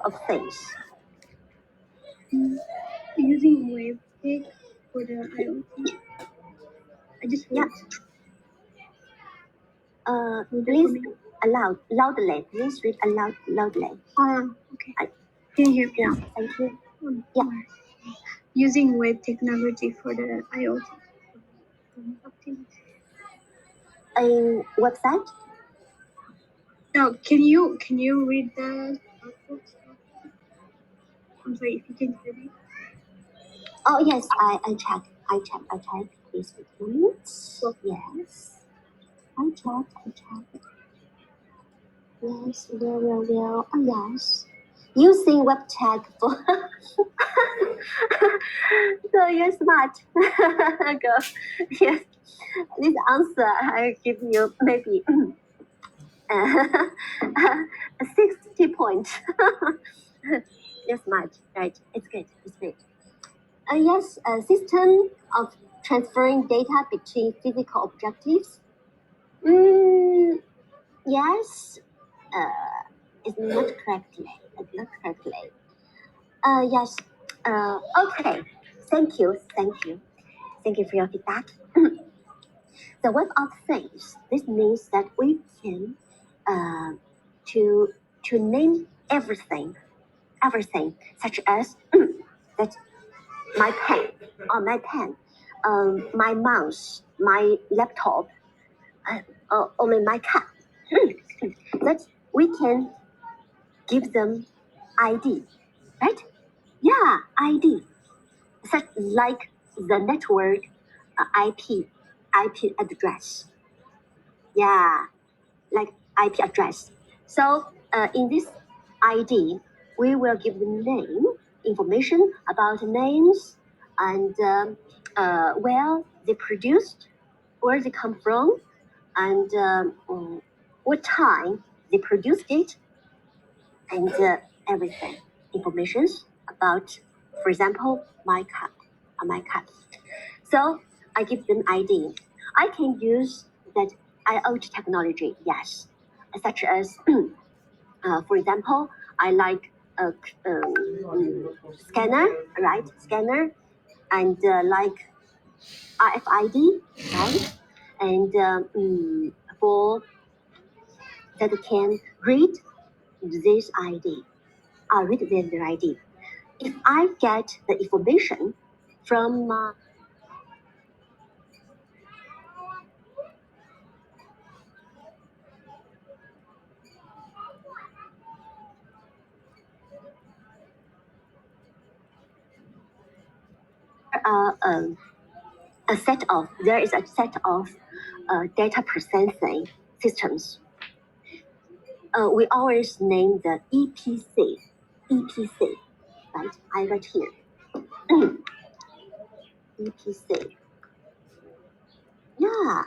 of Things. Using WebTech for the IoT. I just Yeah. Please loudly. Please read loudly. Okay. Can you hear me? Yes, thank you. Yeah. Using web technology for the IoT. A website? No, can you read the output? I'm sorry if you can hear me. Oh yes, I check. Please wait a minute. Yes. I check. Yes, well. Oh yes. Using WebTech for so you're smart. Girl. Yes. This answer I give you maybe 60 points. You're smart, right? It's good. Yes, a system of transferring data between physical objectives. Yes, it's not correctly. Yes. Okay. Thank you for your feedback. The Web of Things. This means that we can to name everything, such as that my pen, my mouse, my laptop, or my cat. That we can give them ID, right? Yeah, ID, such like the network IP address. Yeah, like IP address. So in this ID, we will give the name, information about names, and where they produced, where they come from, and what time they produced it, and everything, informations about, for example, my cat. So I give them ID. I can use that IoT technology, yes, such as, for example, I like a scanner, right? Scanner, and like RFID, right? And for that can read this ID. I read their ID. If I get the information from there is a set of data processing systems. We always name the EPC, right? I write here. EPC. Yeah.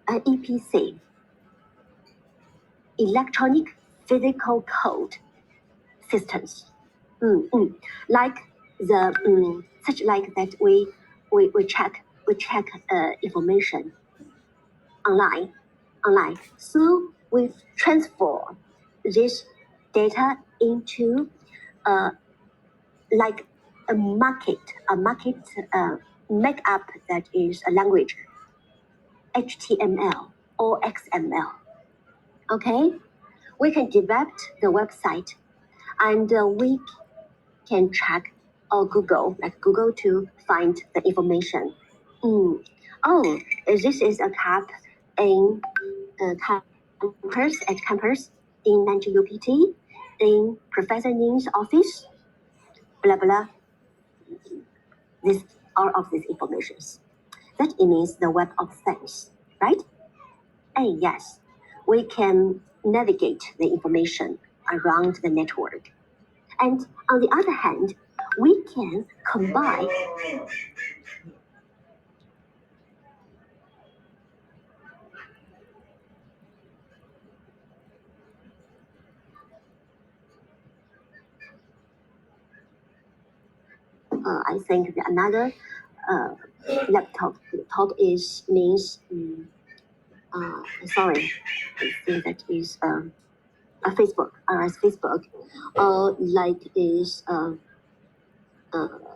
EPC. Electronic Physical Code Systems. Like the such like that we check information online. So we transfer this data into like a market makeup that is a language, HTML or XML. Okay, we can develop the website, and we can check or Google to find the information. Oh, this is a tab in campus in NJUPT, in Professor Ning's office, blah blah. All of these informations. That it means the Web of Things, right? And yes, we can navigate the information around the network. And on the other hand, we can combine I think another laptop talk is means sorry, I think that is Facebook, as Facebook, like is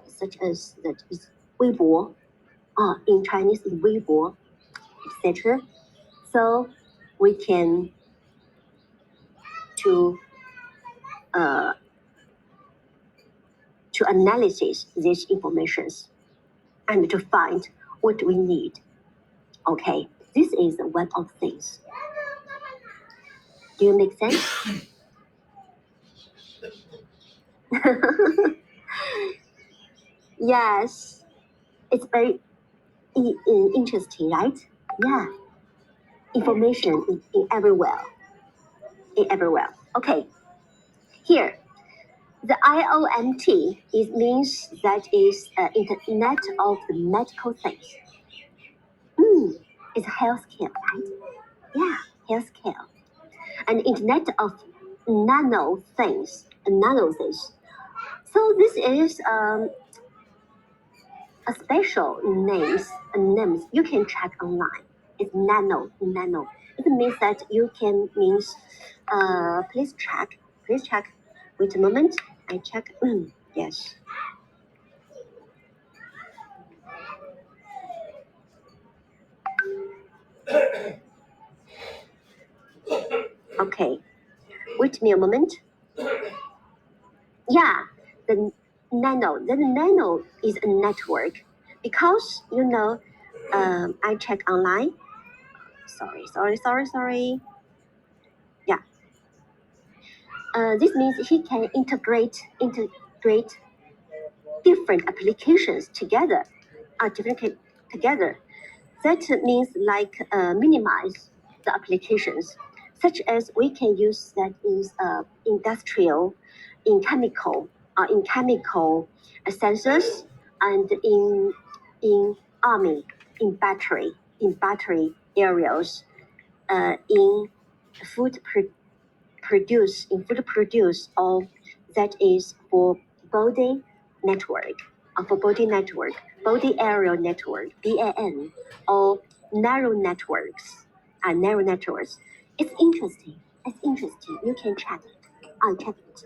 such as that is Weibo, in Chinese is Weibo, etc. So we can to analyze these informations and to find what we need. Okay, this is one of things. Do you make sense? Yes, it's very interesting, right? Yeah, information in everywhere, Okay, here the IoT means that is Internet of the Medical Things. It's healthcare, right? Yeah, healthcare, and Internet of nano things. So this is a special names you can check online. It's nano. It means that you can means please check. Wait a moment. I check. Yes. Okay. Wait me a moment. Yeah, the nano. The nano is a network because I check online. Sorry. Yeah. This means he can integrate different applications together. Together. That means like minimize the applications, such as we can use that is industrial, in chemical sensors, and in army, in battery areas, in food produce, or that is for body network, body area network, BAN, or narrow networks. It's interesting. You can check it. I check it.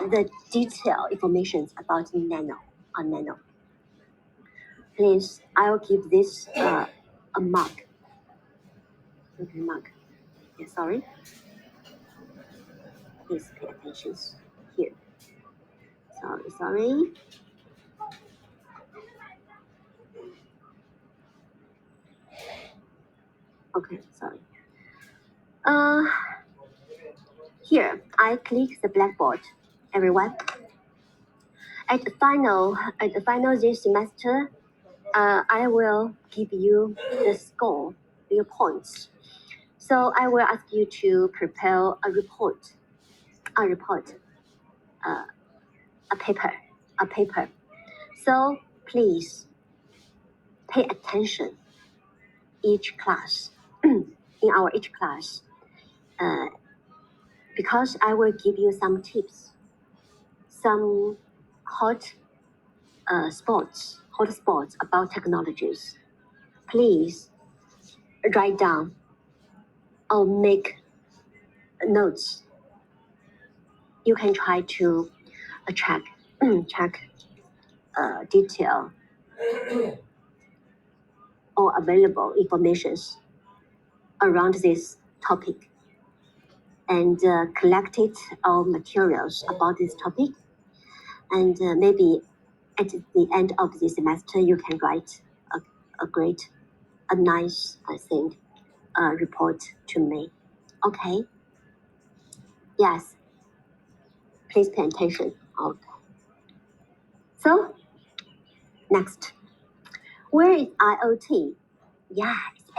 The detailed information about nano. Please, I'll give this a mark. Okay, mark. Yeah, sorry. Please pay attention here. Sorry. Okay, sorry. Here, I click the blackboard. Everyone. At the final this semester, I will give you the score, your points. So I will ask you to prepare a report, a paper. So please pay attention each class, in our each class, because I will give you some tips, some hot spots about technologies. Please write down or make notes. You can try to check detail or available informations around this topic, and collected our materials about this topic, and maybe at the end of the semester you can write a nice, I think, report to me. Okay. Yes. Please pay attention. Okay. So next, where is IoT? Yeah, it's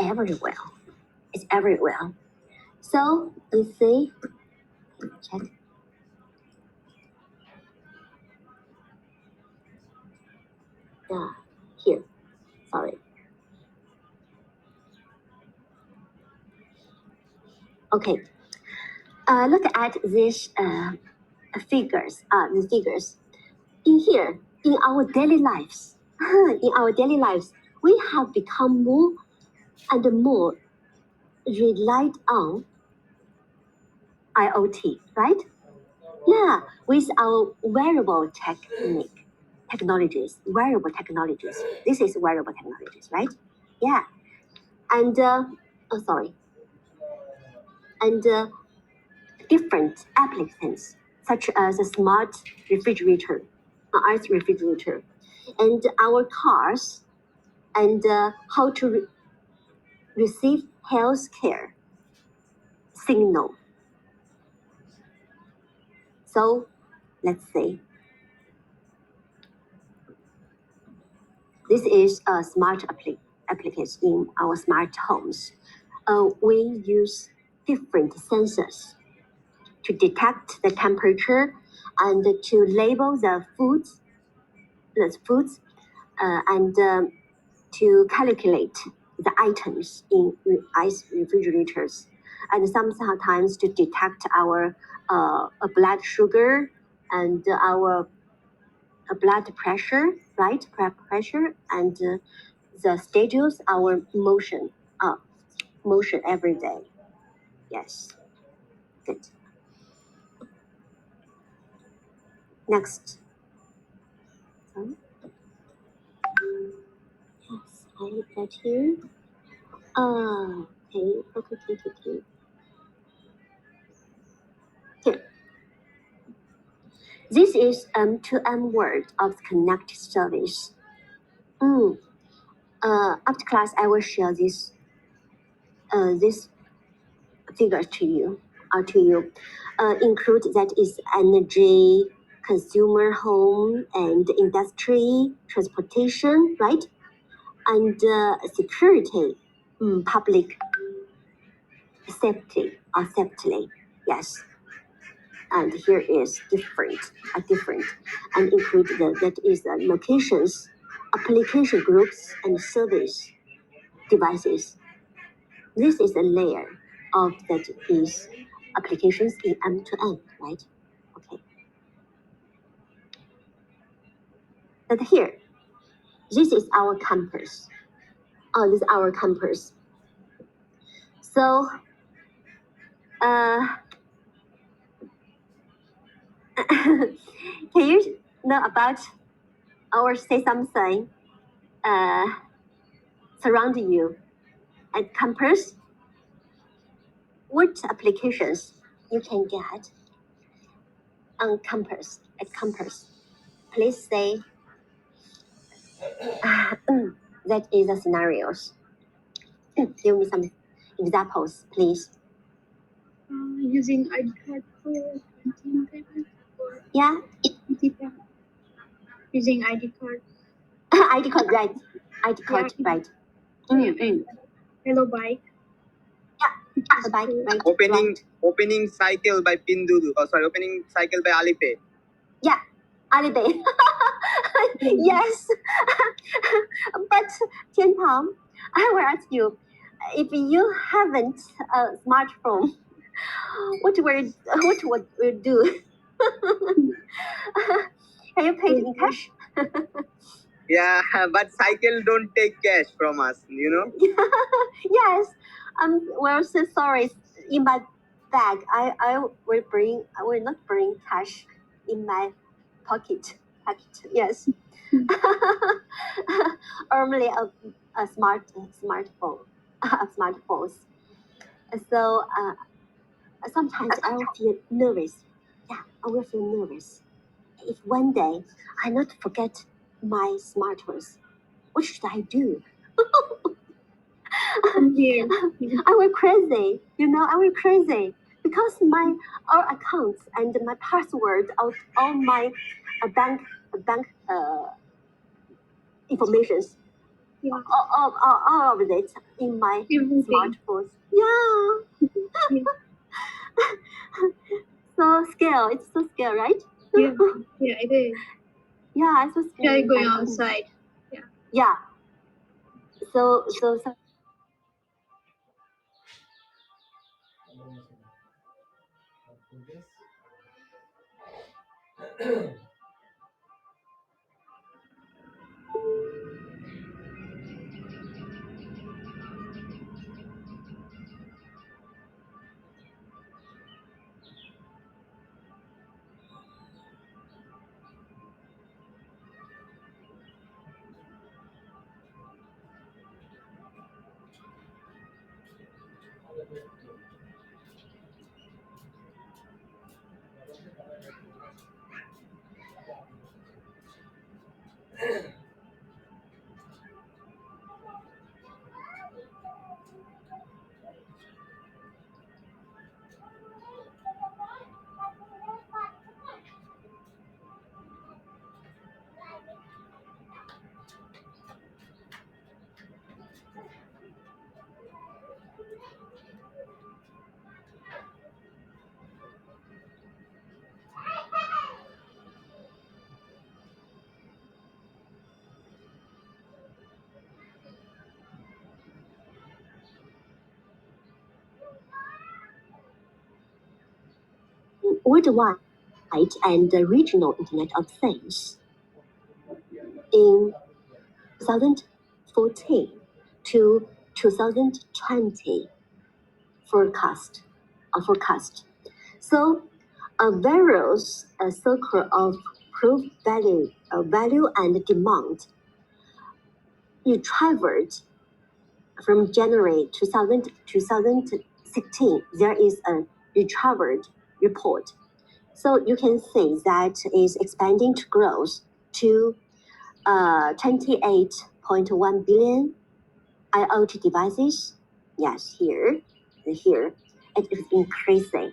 everywhere. So you see, check. Yeah, here. Sorry. Okay. Look at these figures. The figures in here, in our daily lives. We have become more and more relied on IoT, right? Yeah, with our wearable technologies, wearable technologies. This is wearable technologies, right? Yeah, and and different applications such as a smart refrigerator, ice refrigerator, and our cars, and how to receive health care signal. So let's say this is a smart application in our smart homes. We use different sensors to detect the temperature and to label the foods, and to calculate the items in ice refrigerators, and sometimes to detect our blood sugar and our blood pressure, right? Blood pressure and the schedules, our motion every day. Yes, good. Next. Sorry. Yes, I get here. Okay. Here. This is M2M word of connected service. After class, I will share this figure to you. Include that is energy, consumer, home, and industry, transportation, right? And security, public safety or safety, yes. And here is different, and include that is locations, application groups, and service devices. This is a layer of that is applications in M2M, right? Okay. But here, this is our campus. This is our campus. So, can you know about or say something surrounding you at campus? What applications you can get on campus at campus? Please say that is the scenarios. Give me some examples, please. Using ID card for canteen payment or Yeah. using ID card. ID card, right? ID card, Yeah. right? Hello bike. Yeah, the bike, right? Opening cycle by Pindudu. Oh, sorry, opening cycle by Alipay. Yeah, Alipay. Yes. But Tian Tang, I will ask you, if you haven't a smartphone, what would you do? Can you pay it in cash? Yeah, but cycle don't take cash from us, you know? Yes. Well, so sorry. In my bag, I will not bring cash in my pocket. Yes. Only a smartphone, smartphones. So sometimes I will feel nervous. Yeah, I will feel nervous if one day I not forget my smartphones. What should I do? Yeah. I went crazy. I went crazy because all accounts and my password of all my bank informations. Yeah. All of it in my smartphones. Yeah. So scary. It's so scary, right? Yeah, it is. Yeah, it's so scary. Try going outside. Yeah. So worldwide and regional Internet of Things in 2014 to 2020 forecast. So various circle of proof value and demand retrieved from January 2016. There is a retrieved report. So you can see that is expanding to growth to 28.1 billion IoT devices. Yes, here it is increasing.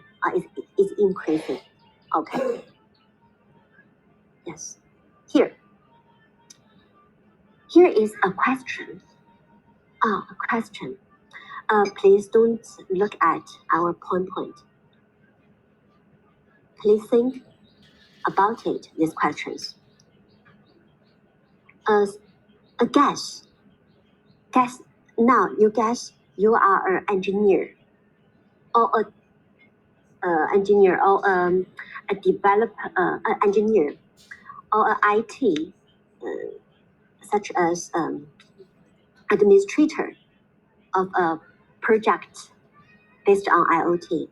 It's increasing. Okay. Yes. Here is a question. A question. Please don't look at our point. Please think about it. These questions. A guess. Now you guess you are an engineer or a developer, an engineer or an IT, such as administrator of a project based on IoT.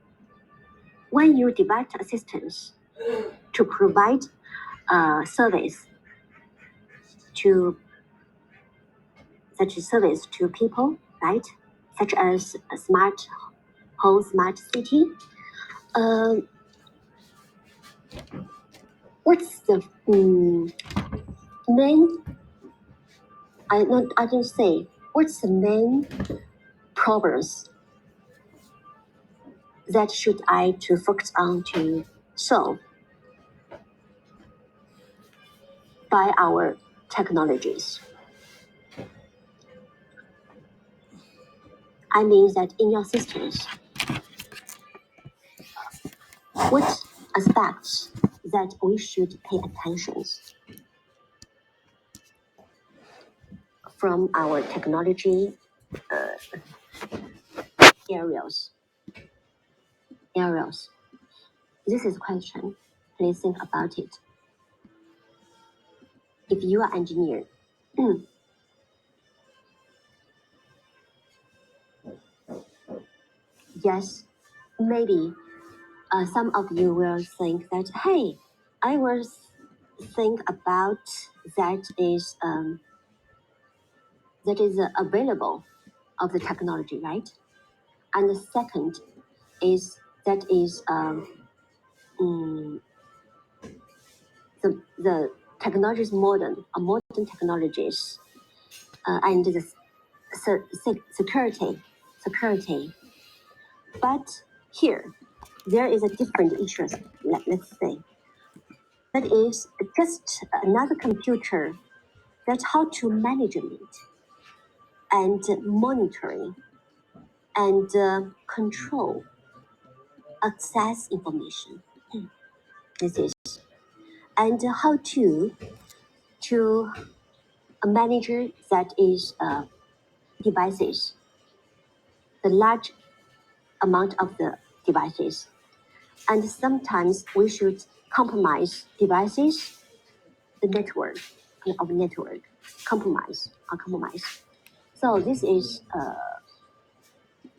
When you develop assistance to provide service to people, right? Such as a smart home, smart city. What's the main? I don't say. What's the main problems that should I to focus on to solve by our technologies? I mean that in your systems, what aspects that we should pay attention from our technology areas. This is a question. Please think about it. If you are engineer, yes, maybe some of you will think that, hey, I will think about that is available of the technology, right? And the second is that is the technology is modern technologies and the security. But here, there is a different issue. Let's say that is just another computer. That's how to manage it and monitoring and control access information. This is and how to a manager that is devices, the large amount of the devices, and sometimes we should compromise devices, the network compromise. So this is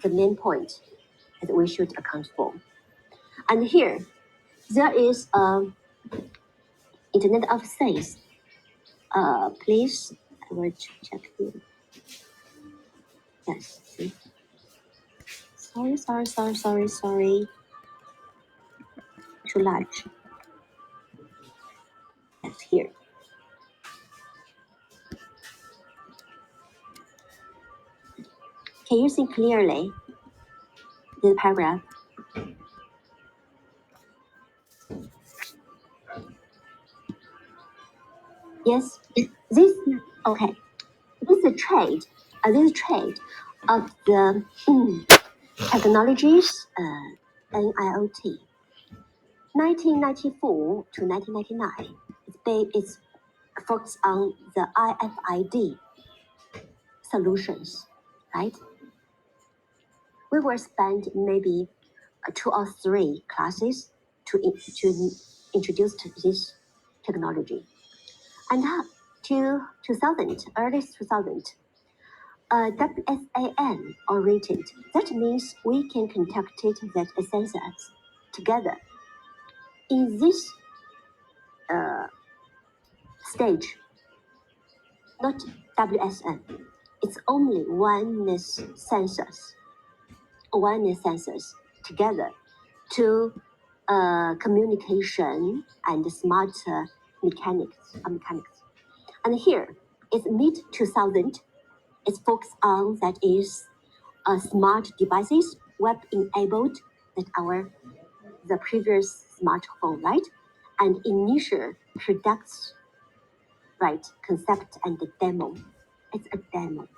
the main point that we should account for. And here, there is Internet of Things. Please, I will check here. Yes. See. Sorry. Too large. Yes, here. Can you see clearly the paragraph? Yes. This okay. This is trade. This trade of the technologies and IoT. 1994 to 1999. It's focused on the RFID solutions, right? We will spend maybe 2 or 3 classes to introduce this technology. And to 2000, early 2000, WSAN oriented. That means we can contact that sensors together. In this stage, not WSN, it's only wireless sensors together to communication and smart mechanics. And here it's mid 2000. It's focused on that is smart devices, web enabled, that the previous smartphone, right? And initial products, right? Concept and the demo. It's a demo,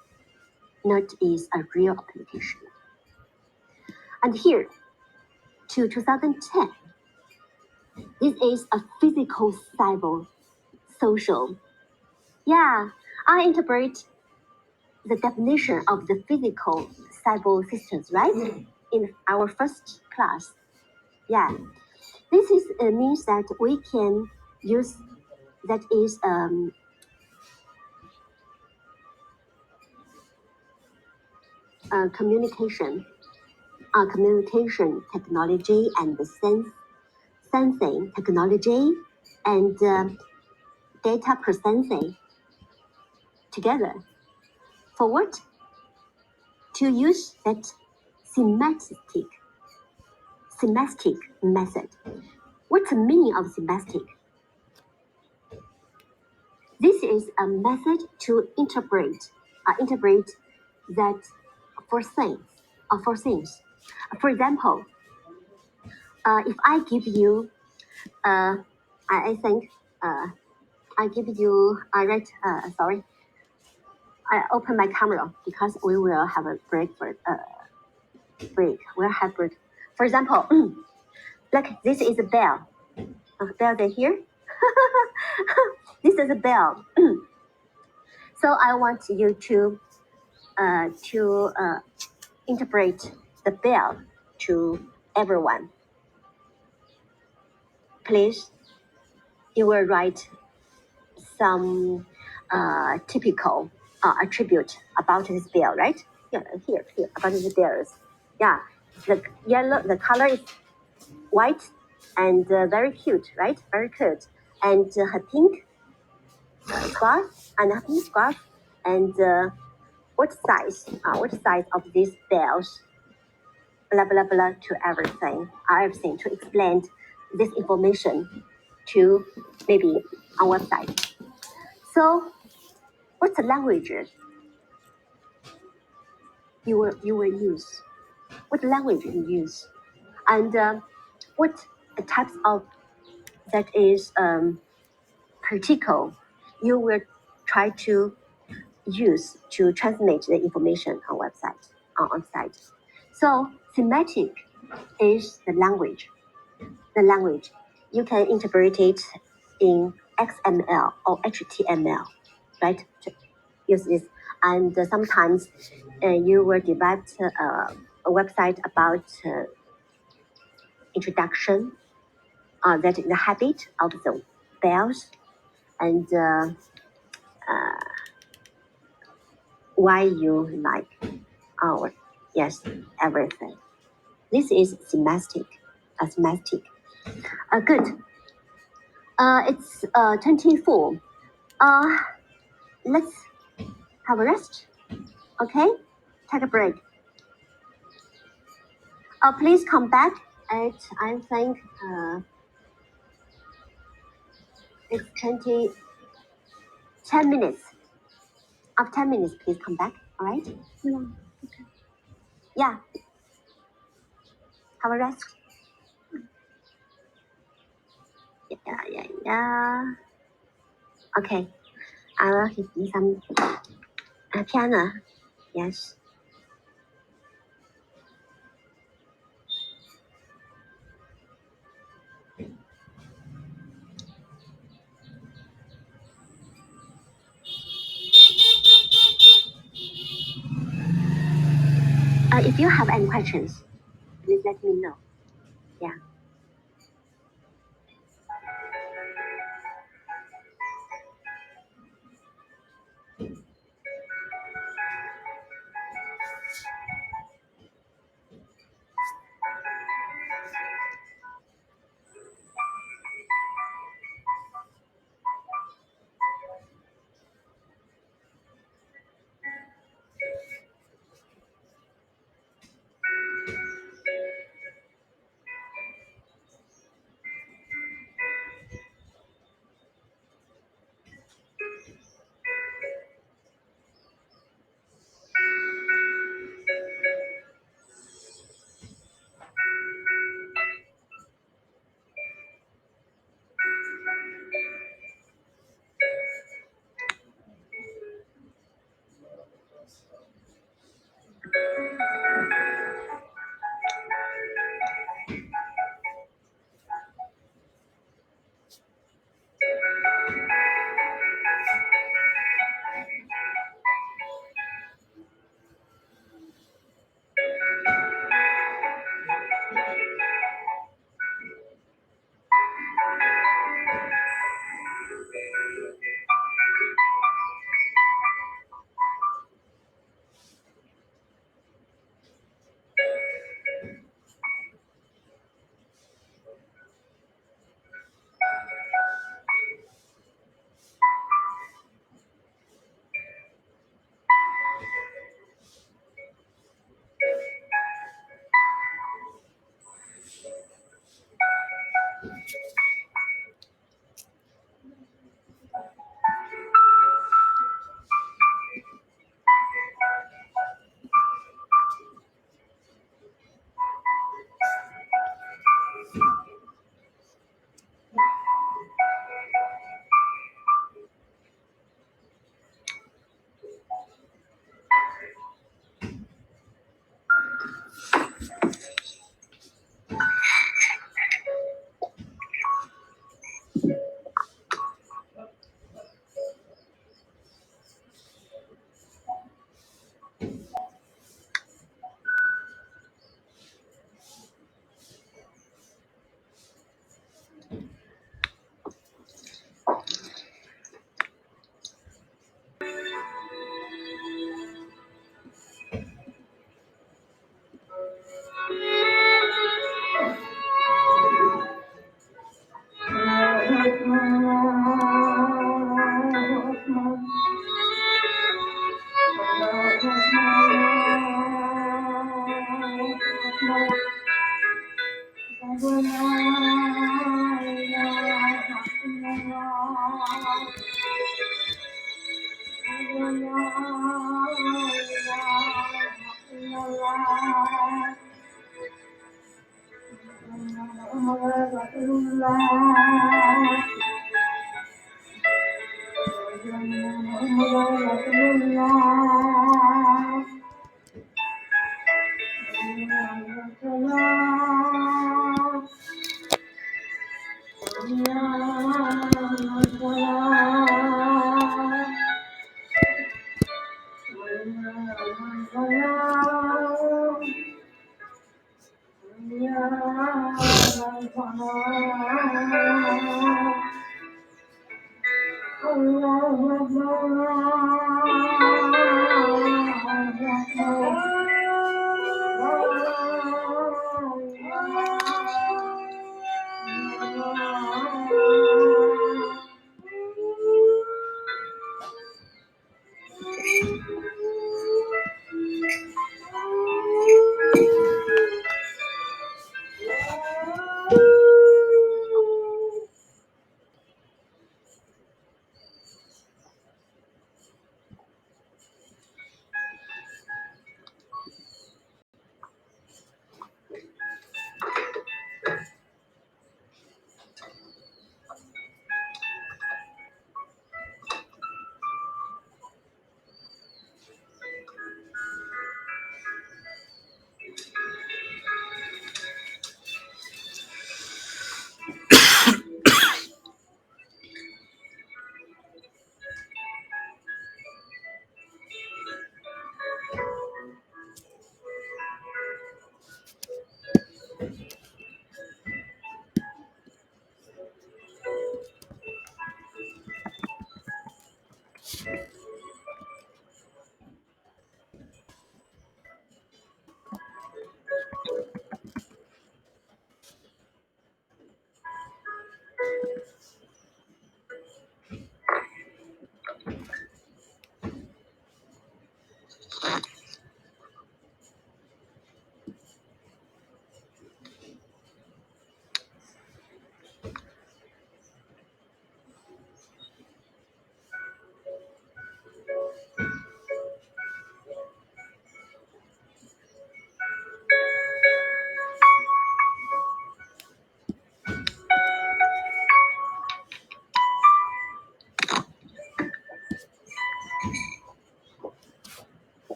not is a real application. And here to 2010, this is a physical cyber social. Yeah, I interpret the definition of the physical cyber systems, right? In our first class. Yeah, this is means that we can use that is communication technology and the sensing technology and data processing together. For what? To use that semantic method. What's the meaning of semantic? This is a method to interpret that for things. For example, if I give you, I think, I give you, I write, sorry, I open my camera because we will have a break for We'll have break. For example, look, this is a bell. Bell right here. This is a bell. So I want you to interpret the bell to everyone. Please, you will write some typical attribute about this bell, right? Yeah, here about the bells. Yeah, the color is white and very cute, right? Very cute. And her pink scarf and what size of these bells? Blah blah blah to everything to explain this information to maybe on website. So, what's the language you will use? What language you use, and what types of that is particle you will try to use to transmit the information on site. So semantic is the language. The language you can interpret it in XML or HTML, right? To use this, and sometimes you will develop a website about introduction, that is the habit of the bells and why you like our everything. This is semantic. Good. It's 24. Let's have a rest. Okay, take a break. Please come back at I think it's 10 minutes. After 10 minutes, please come back. All right? Yeah. Okay. Yeah. Have a rest. Yeah. Okay. I will give you some piano. Yes. If you have any questions, please let me know. Yeah.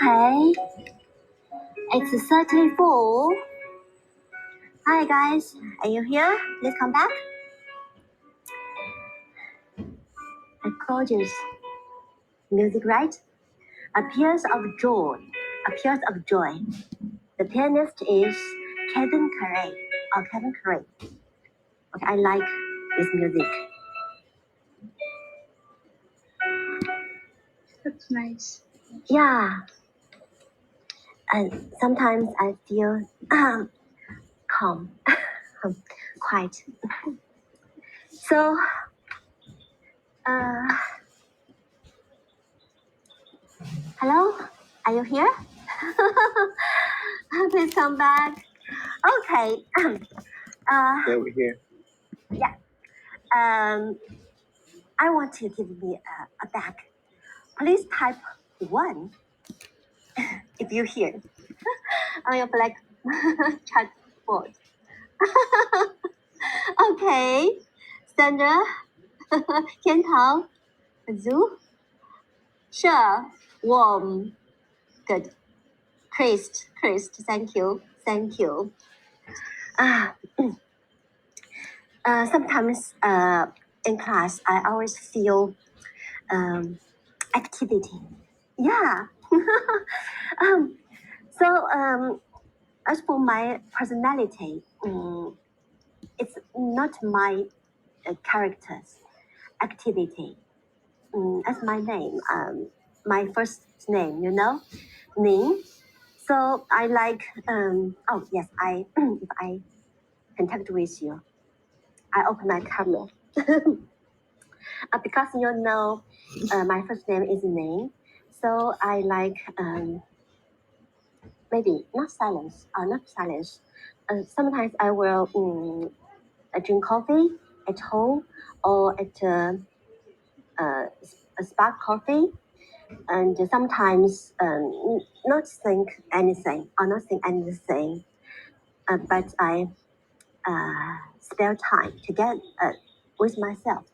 Okay, it's 34. Hi guys, are you here? Please come back. A gorgeous music, right? Appears of joy. Appears of joy. The pianist is Kevin Curry. Kevin Curry. Okay, I like this music. That's nice. Yeah, and sometimes I feel calm, quiet. So, hello, are you here? Please come back. Okay. Yeah, we're here. Yeah. I want you to give me a bag. Please type 1 if you hear on your black chat board. Okay. Sandra, Tian Tao, Zhu, sure, warm, good. Chris, thank you. Sometimes in class, I always feel activity. Yeah. So as for my personality, it's not my character's activity. As my name, my first name, Ning. So I like. Oh yes, I if I contact with you, I open my camera. Because my first name is Ning, so I like maybe not silence. Sometimes I will drink coffee at home or at a spark coffee, and sometimes not think anything, but I spare time to get with myself.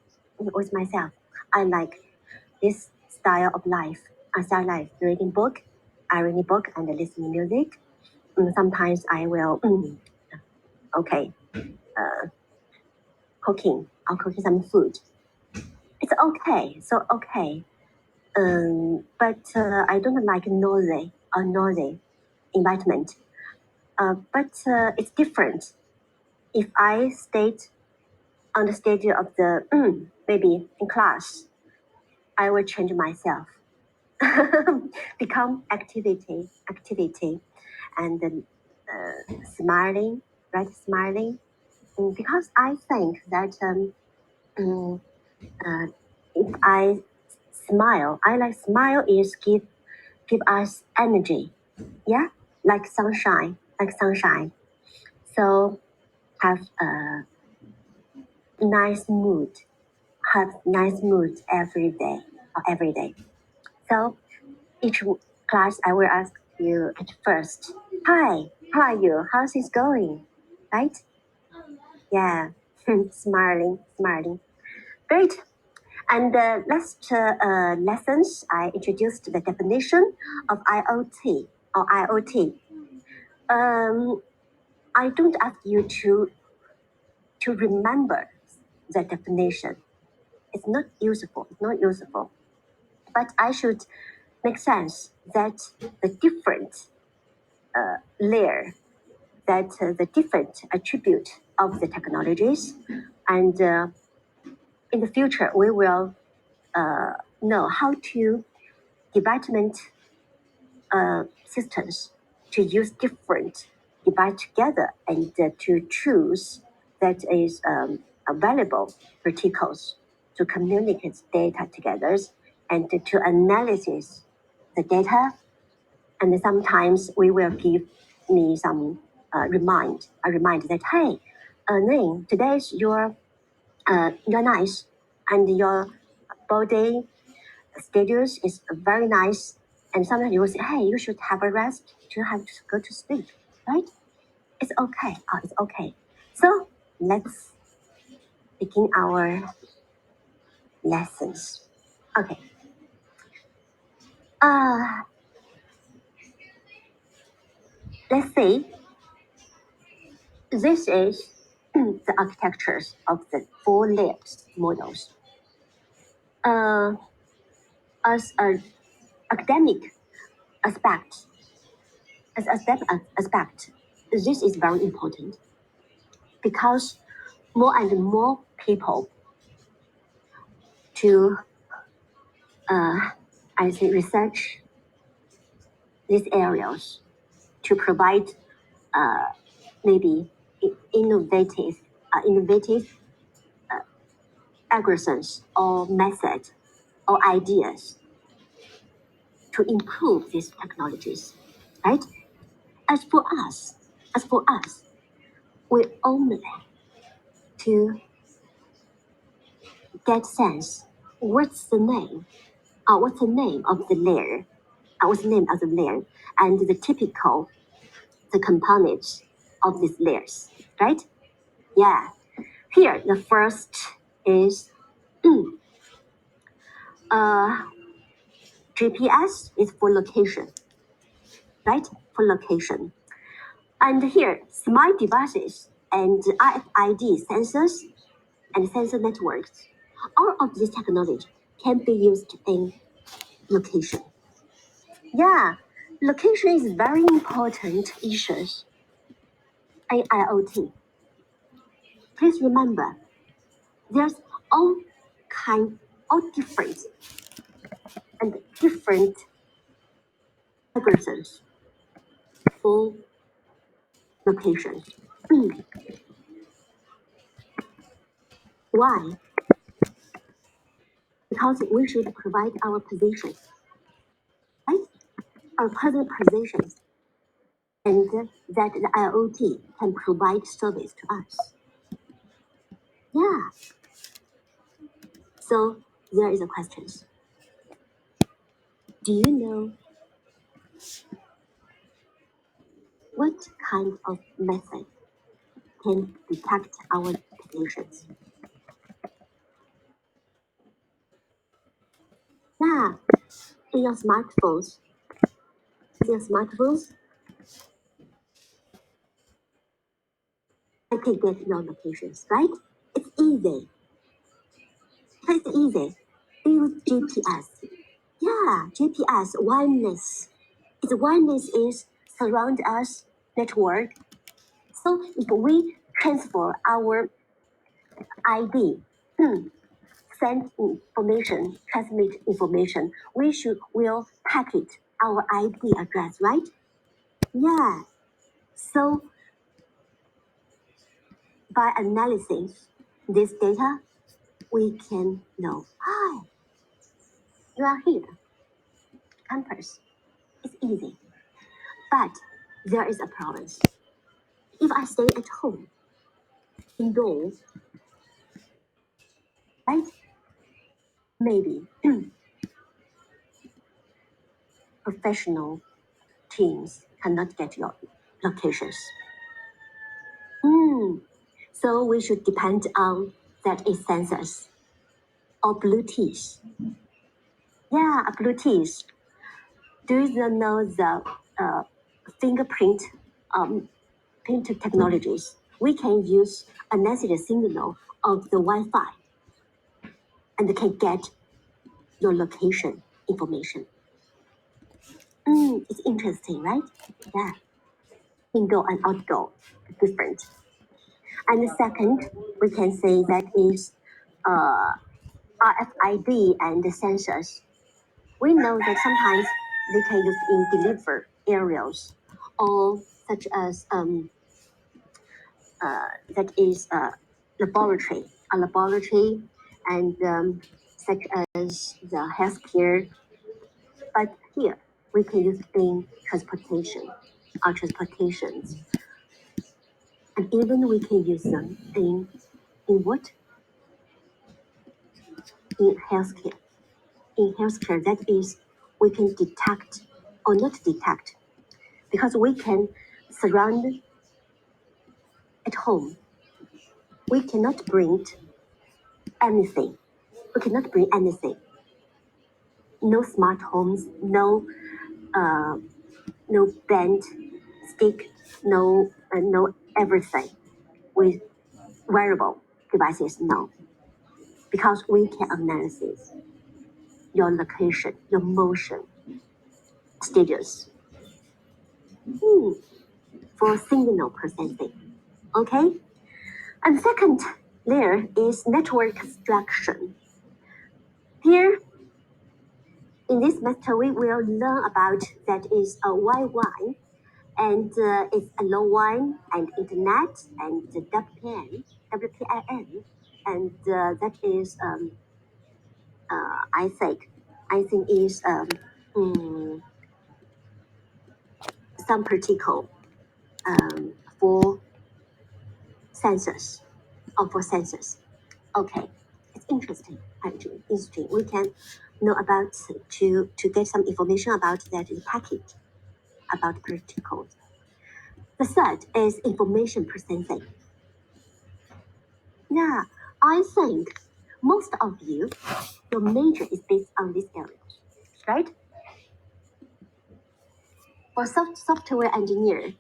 I like this style of life. I start like reading book, and listening music. Sometimes I will cooking. I'll cook some food. It's okay. So okay. But I don't like noisy environment. But it's different. If I stayed on the stage of the maybe in class, I will change myself, become activity, and smiling, right? Smiling, because I think that if I smile, smile is give us energy, yeah, like sunshine. So have a nice mood, every day. So each class I will ask you at first, hi, how are you? How's it going? Right? Yeah, smiling. Great. And the last lessons, I introduced the definition of IoT or IoT. I don't ask you to remember the definition. It's not useful. But I should make sense that the different layer, that the different attribute of the technologies, and in the future we will know how to development systems to use different device together and to choose that is available particles to communicate data together and to analysis the data. And sometimes we will give me some remind that, hey, Ning, today's you're nice and your body schedules is very nice. And sometimes you will say, hey, you should have a rest to have to go to sleep, right? It's okay. It's okay. So let's begin our lessons. Okay. let's say this is the architectures of the 4 layers models. As an academic aspect, this is very important because more and more people to I think research these areas to provide maybe innovative algorithms or methods or ideas to improve these technologies, right? As for us, we only to get sense what's the name of the layer, what's the name of the layer, and the typical the components of these layers, right? Yeah. Here, the first is GPS is for location, right? For location. And here, smart devices and RFID sensors and sensor networks, all of this technology can be used in location. Yeah, location is very important issues in IoT. Please remember, there's all different algorithms for locations. Why? Because we should provide our position, right? Our present positions, and that the IoT can provide service to us. Yeah. So there is a question. Do you know what kind of method can detect our positions? Yeah, in your smartphones, I can get your locations, right? It's easy. Use GPS. Yeah, GPS wireless. Its wireless is surround us network. So if we transfer our ID, send information, transmit information, will packet our IP address, right? Yeah. So by analyzing this data, we can know, hi, you are here. Campus. It's easy. But there is a problem. If I stay at home, indoors, right? Maybe professional teams cannot get your locations. So we should depend on that is sensors or Bluetooth. Yeah, a Bluetooth. Do you know the fingerprint print technologies? We can use a necessary signal of the Wi-Fi and can get your location information. It's interesting, right? Yeah. Indoor and outdoor, different. And the second, we can say that is RFID and the sensors. We know that sometimes they can use in deliver areas, or such as that is a laboratory, and such as the healthcare. But here we can use in transportations, and even we can use them in what? In healthcare. In healthcare, that is, we can detect or not detect, because we can surround at home. We cannot bring anything. No smart homes, no band stick know everything with wearable devices. No, because we can analyze your location, your motion, status for signal processing. Okay, and second layer is network abstraction. Here, in this master, we will learn about that is a Wi-Fi, and it's a low WAN and internet and the WPN, and that is I think is some particle for sensors or for sensors. Okay, it's interesting. Actually, interesting. We can know about to get some information about that in package about particles. The third is information processing. Yeah, I think most of you, your major is based on these areas, right? For software engineer,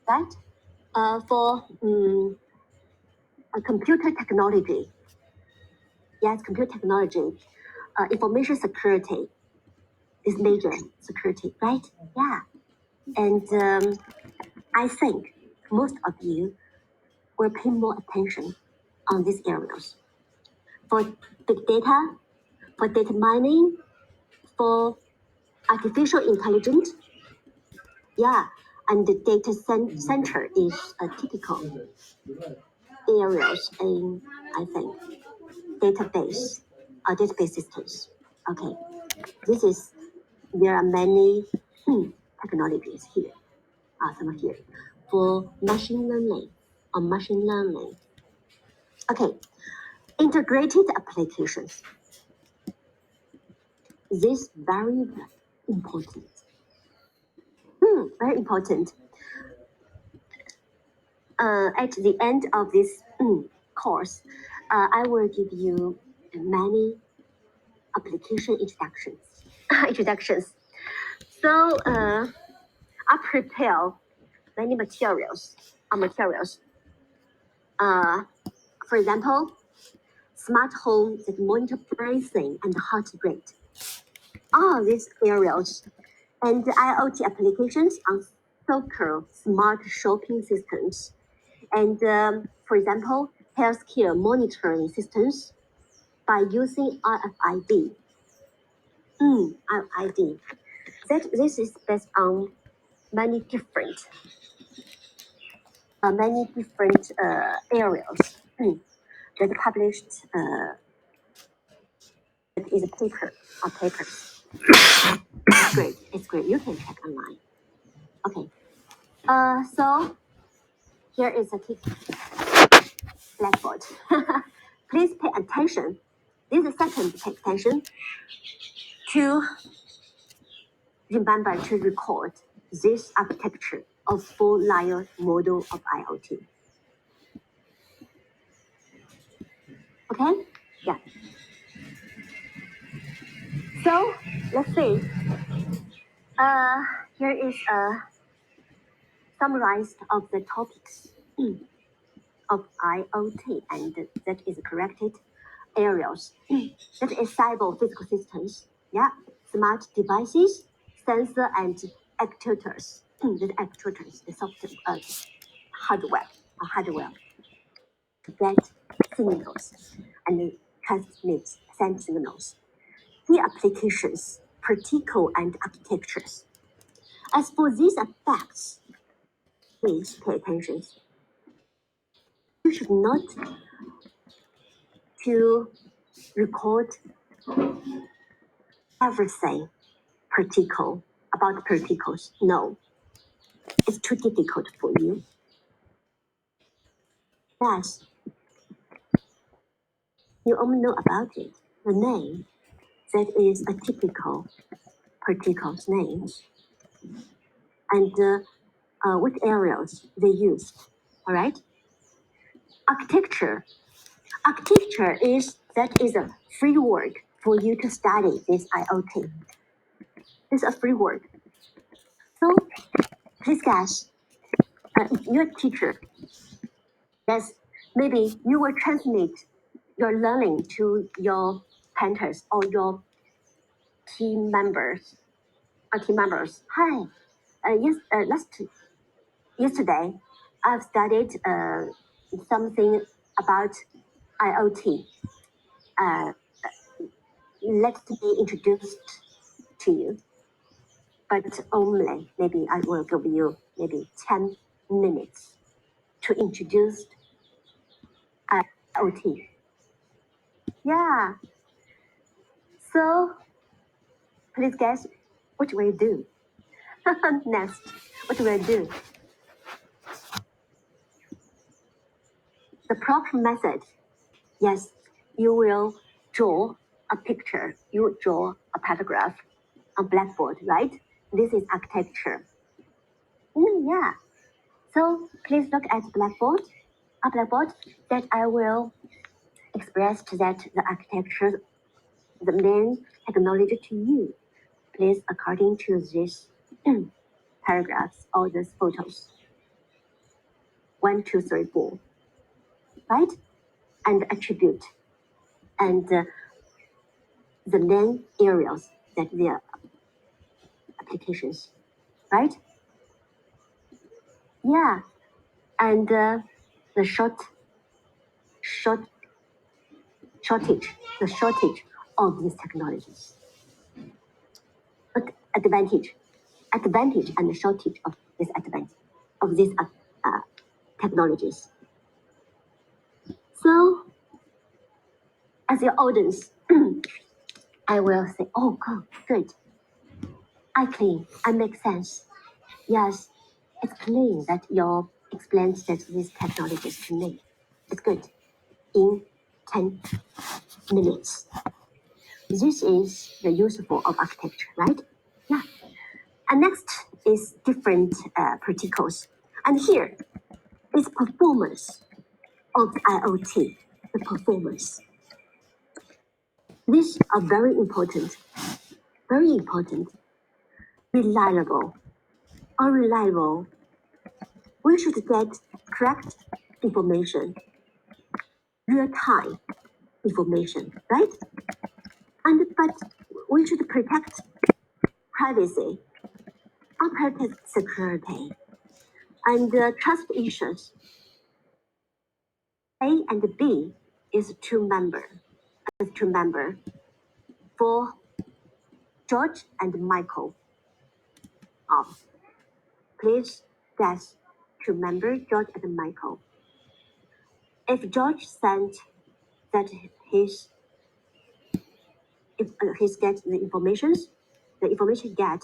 right? For computer technology, yes, computer technology, information security is major security, right? Yeah, and I think most of you will pay more attention on these areas for big data, for data mining, for artificial intelligence. Yeah, and the data center is a typical areas in, I think, database systems. Okay, this is, there are many technologies here, some here, for machine learning or machine learning. Okay, integrated applications. This very important. Very important. At the end of this course, I will give you many application introductions. So I prepare many materials. For example, smart home that monitor breathing and heart rate. All these areas and IoT applications on so-called smart shopping systems. And for example, healthcare monitoring systems by using RFID. RFID. This is based on many different areas that published. That is a paper or papers. It's great. It's great. You can check online. Okay. So here is a quick blackboard. Please pay attention. This is second, pay attention to remember to record this architecture of full-layer model of IoT. Okay? Yeah. So let's see. Here is a summarized of the topics of IoT, and that is corrected areas. That is cyber physical systems. Yeah, smart devices, sensor and actuators. The actuators, the software, hardware to get signals and transmit, send signals. Key applications, protocol and architectures. As for these effects, please pay attention. You should not to record everything about particles. No, it's too difficult for you. Yes, you only know about it. The name that is a typical particle's name, and what areas they used. All right. Architecture is a framework for you to study this IoT. It's a framework. So Please guess. Your teacher. Yes, maybe you will transmit your learning to your painters or your team members. Hi. Yesterday, I've studied something about IoT. Let me introduce to you, but only maybe I will give you maybe 10 minutes to introduce IoT. Yeah. So please guess what will you do? Next, what will you do? The proper method. Yes, you will draw a picture. You will draw a paragraph on blackboard, right? This is architecture. Yeah. So please look at blackboard. A blackboard that I will express that the architecture, the main technology to you. Please according to this paragraphs or these photos. 1, 2, 3, 4. Right? And attribute and the main areas that their applications, right? Yeah, and the shortage of these technologies. But advantage and the shortage of this advantage of these technologies. So, as your audience, I will say, oh, good. I make sense. Yes, it's clean that you explained that these technologies to me. It's good. In 10 minutes. This is the useful of architecture, right? Yeah. And next is different particles. And here is performance of the IoT, the performance. These are very important, reliable. Unreliable, we should get correct information, real-time information, right? But we should protect privacy, protect security, and trust issues. A and B is two member for George and Michael. Please guess two member George and Michael. If George sent that he's get the information get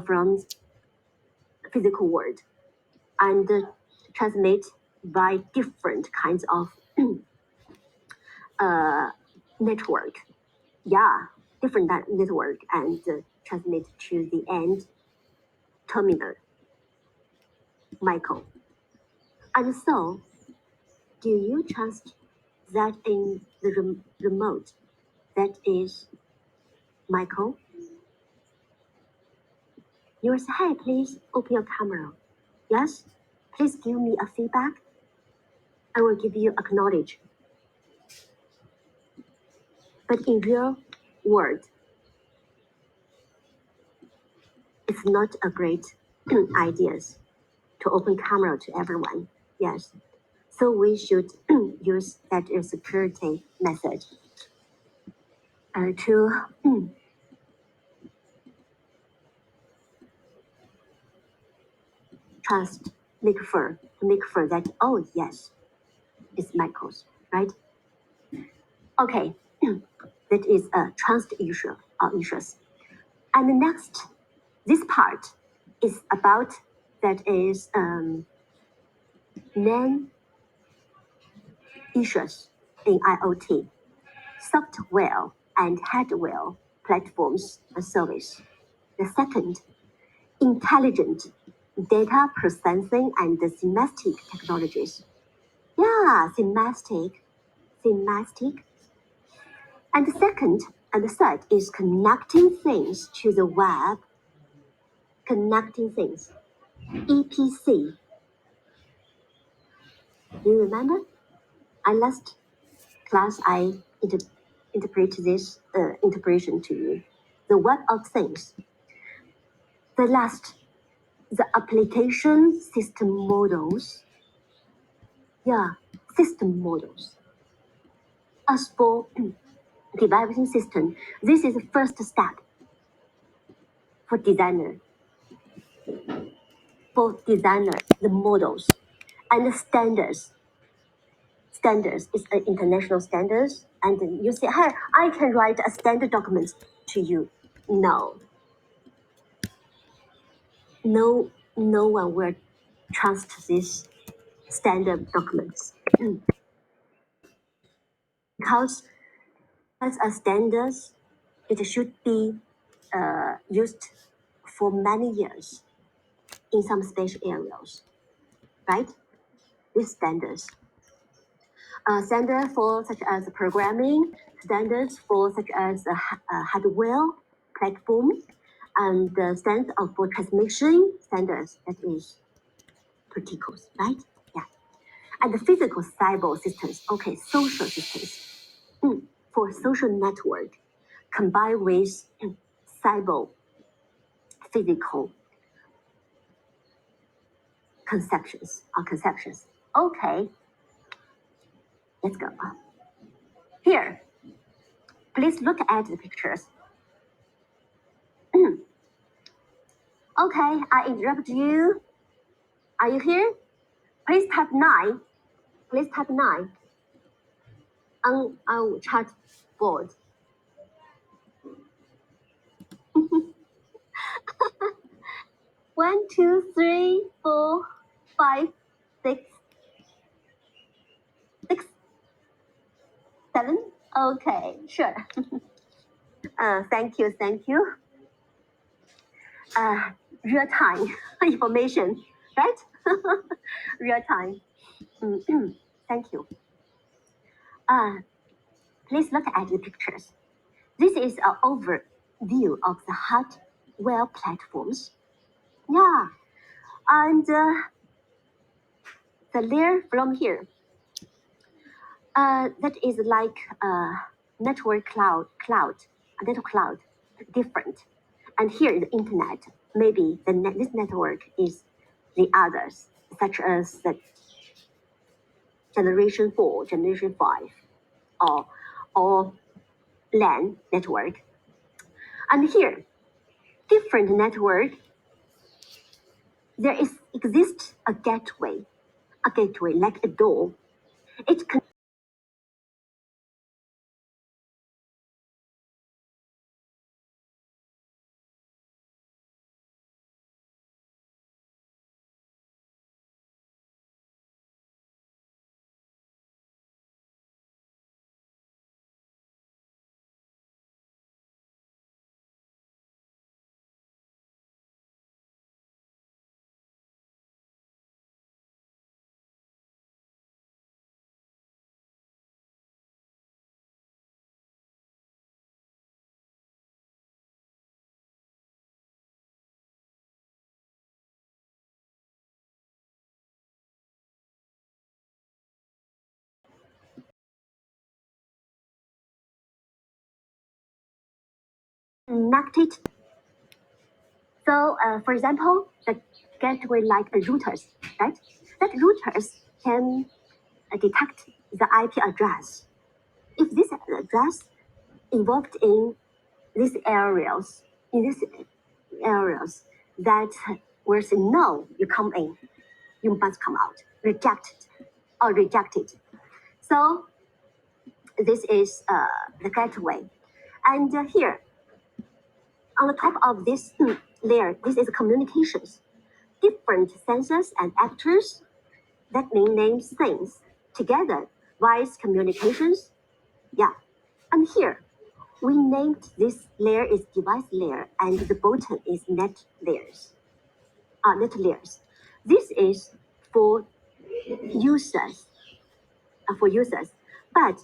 from physical world and transmit by different kinds of network. Yeah, different network and transmit to the end terminal, Michael. And so, do you trust that in the remote that is Michael? You will say, hey, please open your camera. Yes, please give me a feedback. I will give you acknowledge. But in real world, it's not a great idea to open camera to everyone. Yes. So we should use that security method to trust, make sure that, oh yes, it's Michael's, right? Okay, that is a trust issues. And the next, this part is about that is main issues in IoT, software and hardware platforms and service. The second, intelligent data processing and semantic technologies. Yeah, semantic. And the second and the third is connecting things to the web. Connecting things. EPC. Do you remember? Last class I interpret this interpretation to you. The Web of Things. The application system models. Yeah, system models. As for developing system, this is the first step for designer. For designer, the models and the standards. Standards is an international standards, and you say, hey, I can write a standard document to you. No, no one will trust these standard documents because as a standards, it should be used for many years in some special areas, right? These standards. Standards for such as programming, standards for such as hardware platform, and the standards for transmission standards, that is protocols, right? Yeah. And the physical cyber systems, okay, social systems. For social network, combined with cyber physical conceptions. Okay, let's go. Here, please look at the pictures. Okay, I interrupt you. Are you here? Please type 9. Please type 9 on our chat board. One, two, three, four, 5, 6, 6, 7. Okay, sure. Thank you. Real time information, right? Real time. Thank you. Please look at the pictures. This is an overview of the hardware platforms. Yeah, and the layer from here. That is like a network cloud, a network cloud, different. And here is the internet. Maybe this network is the others, such as the generation 4, generation 5, or LAN network. And here, different network, there exists a gateway like a door. It can connect it. So, for example, the gateway like routers, right? That routers can detect the IP address. If this address involved in these areas, that will say no, you come in, you must come out, rejected. So this is the gateway, and here on the top of this layer, this is communications. Different sensors and actors that names things together, voice communications. Yeah, and here we named this layer is device layer and the bottom is net layers. This is for users. But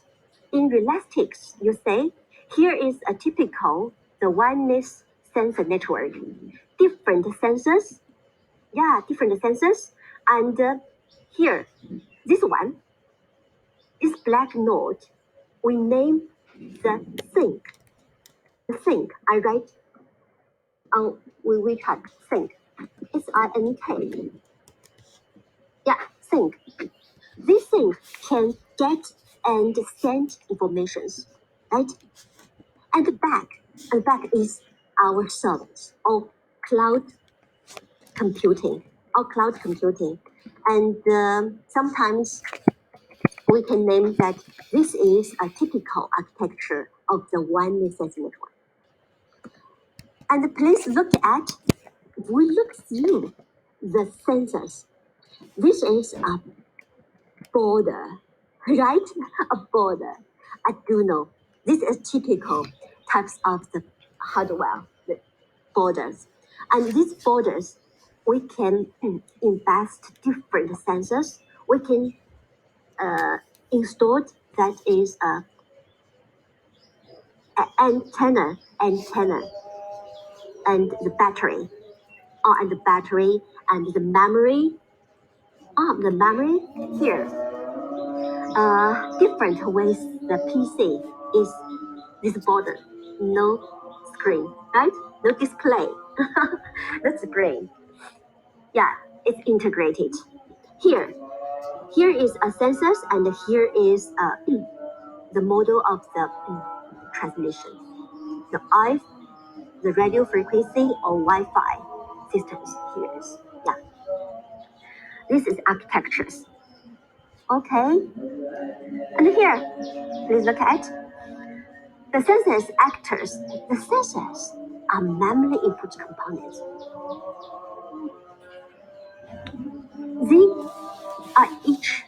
in Relastics, you say here is a typical the wireless sensor network. Different sensors Yeah, different sensors. And here, this one, this black node, we name the sink. The sink, I write on we type sink. SINK. Yeah, sink. This sink can get and send informations, right? And the back is our servers or cloud computing and sometimes we can name that this is a typical architecture of the wireless network. And please look at, if we look through the sensors, this is a border, right? A border. I do know. This is typical types of the hardware, the borders. And these borders, we can invest different sensors. We can install that is a antenna, and the battery, and the battery and the memory. The memory here. Different with the PC is this border, no screen, right? No display. That's green. Yeah, it's integrated. Here is a sensors, and here is the model of the transmission. The radio frequency or Wi-Fi systems here is, yeah. This is architectures. Okay. And here, please look at the sensors actors. The sensors are memory input components. They are each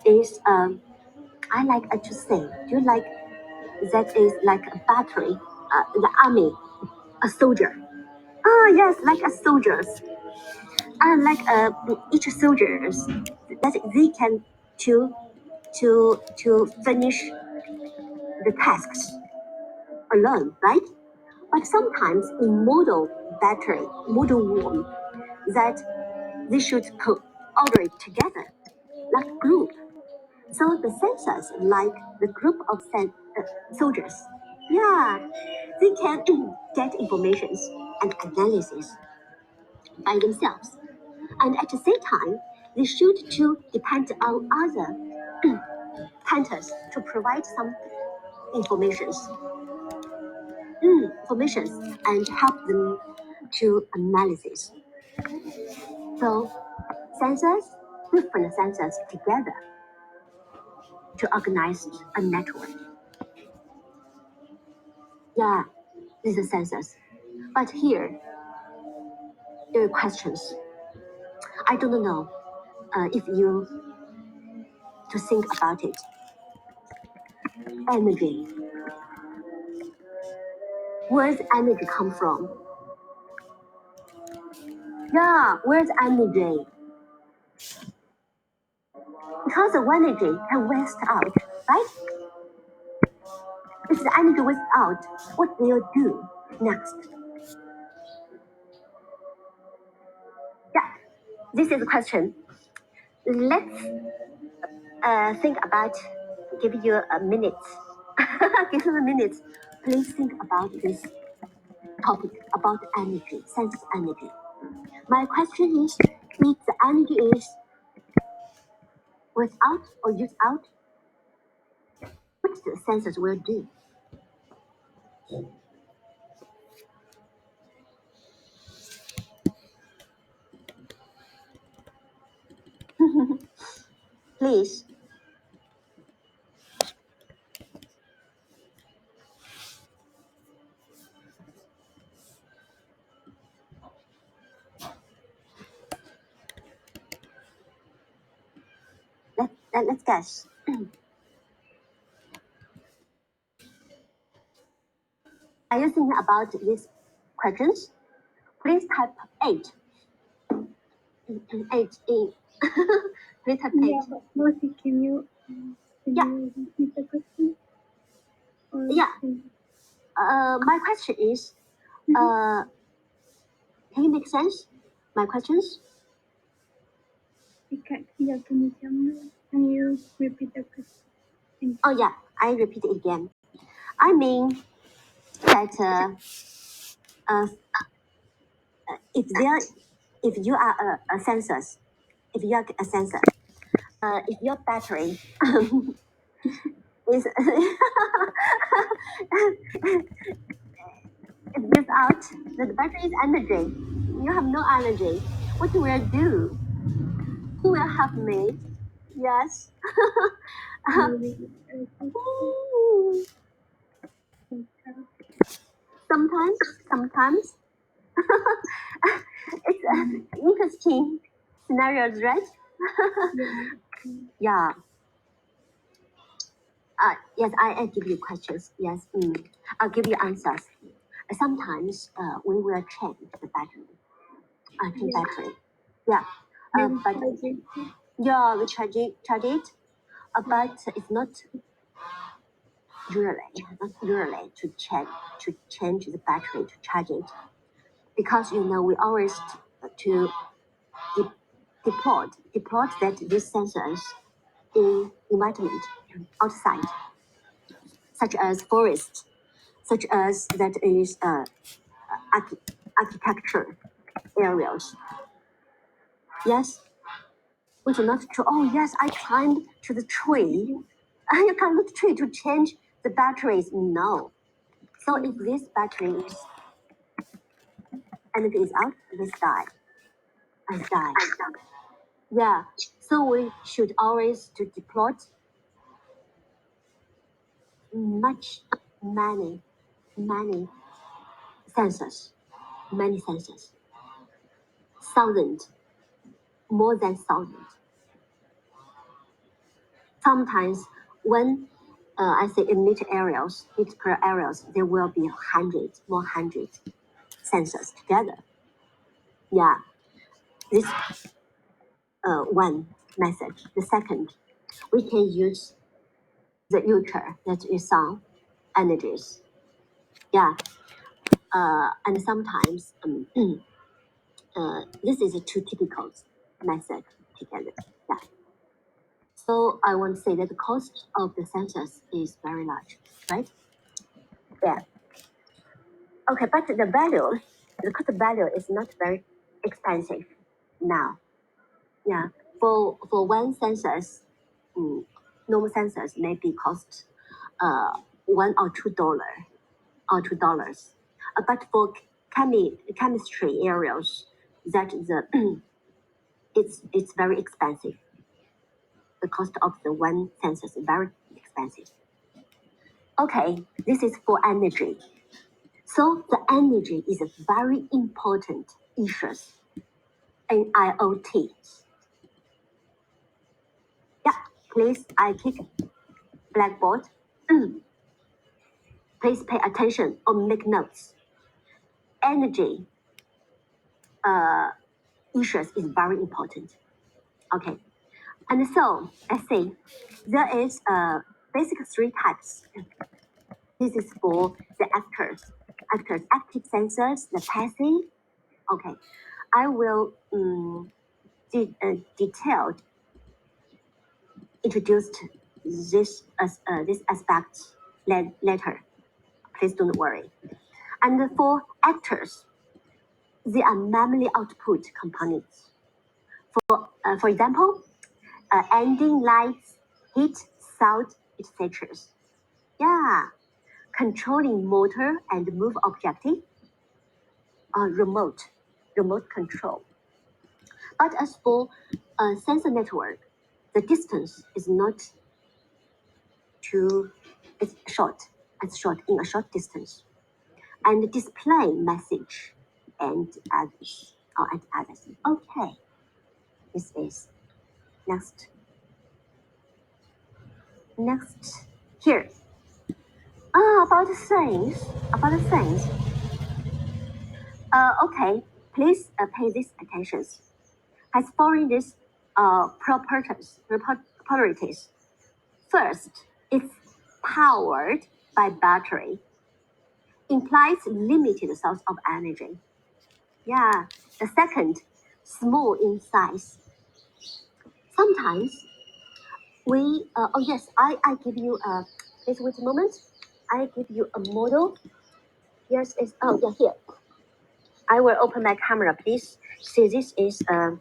is I like to say, do you like that is like a battery, the army, a soldier. Oh yes, like a soldiers. And like each soldiers that they can to finish the tasks alone, right? But sometimes in model one, that they should operate together, like group. So the sensors, like the group of soldiers, yeah, they can get informations and analysis by themselves. And at the same time, they should to depend on other hunters to provide some informations, and help them to analysis. So sensors, different sensors together to organize a network. Yeah, these are sensors. But here, there are questions. I don't know if you to think about it. Energy. Where's energy come from? Yeah, where's energy? Because the energy can waste out, right? If the energy waste out, what will you do next? Yeah, this is a question. Let's think about, give you a minute. Give you a minute. Please think about this topic about energy, sense energy. My question is, if the energy is without or used out, what the sensors will do? Please. Let's guess. Are you thinking about these questions? Please type 8. 8 in. Please type 8. Yeah, but Lucy, can you Yeah. repeat the question? Or Yeah. My question is, can you make sense? My questions? Yeah, can you repeat the question? Oh yeah, I repeat it again. I mean that if you are a sensor, if you are a sensor, if your battery is it gives out the battery is energy, you have no energy. What will you do? Who will help me? Yes. Sometimes it's interesting scenarios, right? Yeah. Yes, I give you questions. Yes, I'll give you answers. Sometimes we will change the battery. Change battery. Yeah. But yeah, we charge it, but it's not usually to change the battery to charge it, because we always to deploy that these sensors in environment outside, such as forest, such as that is architecture areas. Yes, which is not true. Oh yes, I climbed to the tree. You climbed the tree to change the batteries. No. So if this battery is energy is out, this die. And die. Yeah. So we should always to deploy many sensors, more than thousand. Sometimes when I say in critical areas, there will be hundreds sensors together. Yeah, this one message. The second, we can use the filter that is sound energies. Yeah, and sometimes this is a two typical method together. Yeah. So I want to say that the cost of the sensors is very large, right? Yeah. Okay, but the cost value is not very expensive now. Yeah. For one sensors, normal sensors maybe cost $1 or $2. But for chemistry areas, that the it's very expensive. The cost of the one sensor is very expensive. Okay, this is for energy. So the energy is a very important issue in IoT. Yeah, please, I kick blackboard. Please pay attention or make notes. Energy issues is very important. Okay, and so let's see, there is basic three types. This is for the active sensors, the passive. Okay, I will detailed introduced this aspect later. Please don't worry. And for actors, they are memory output components. For example, ending lights, heat, sound, etc. Yeah, controlling motor and move objective, remote control. But as for sensor network, the distance is not too, it's short in a short distance. And display message and others. Okay, this is next here. About the things. Okay, please pay this attention. Has following these properties. First, it's powered by battery. Implies limited source of energy. Yeah. The second, small in size. Sometimes we, oh yes, I give you a, please wait a moment. I give you a model. Yes, it's, oh yeah, here. I will open my camera, please. See, this is a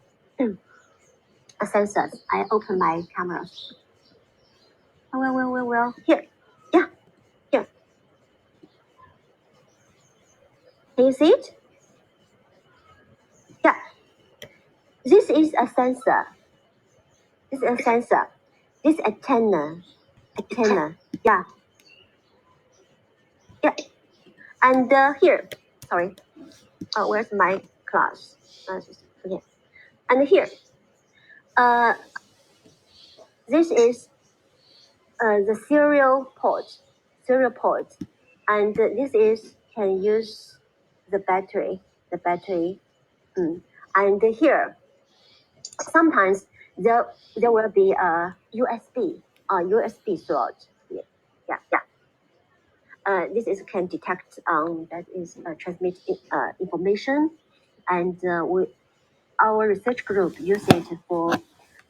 sensor. I open my camera. Well, here, yeah, here. Can you see it? Yeah, this is a sensor. This is a sensor. This antenna, yeah, yeah. And here, sorry, where's my class? Okay. And here, this is the serial port, and this is can use the battery, and here sometimes there will be a USB slot. Yeah. This is can detect that is transmit information, and our research group use it for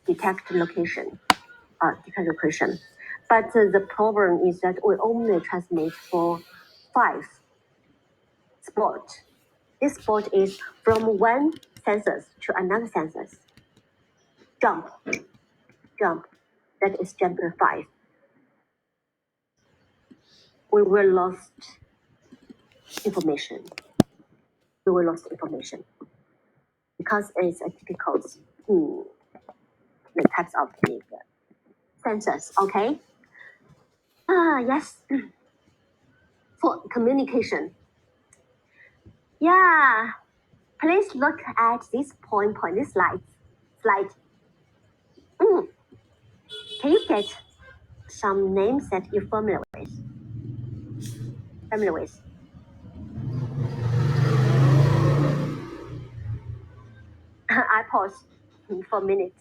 detect location. But the problem is that we only transmit for 5 spots. This spot is from one sensor to another sensor. Jump. That is jumper 5. We will lost information. Because it's a typical the types of the sensors. Okay. Yes. For communication. Yeah. Please look at this this slide. Can you get some names that you're familiar with? I pause for a minute.